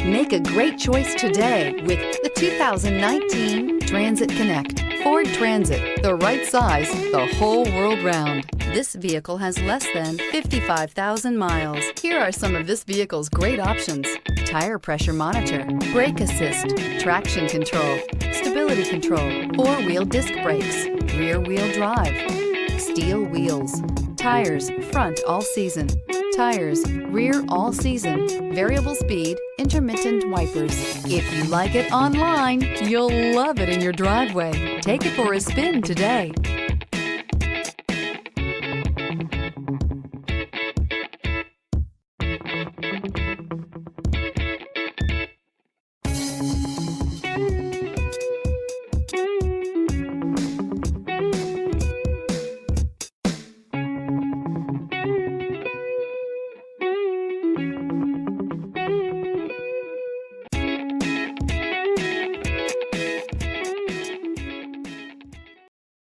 Make a great choice today with the 2019 Transit Connect. Ford Transit, the right size the whole world round. This vehicle has less than 55,000 miles. Here are some of this vehicle's great options: tire pressure monitor, brake assist, traction control, stability control, four-wheel disc brakes, rear-wheel drive, steel wheels, tires front all season, tires rear all season, variable speed, intermittent wipers. If you like it online, you'll love it in your driveway. Take it for a spin today.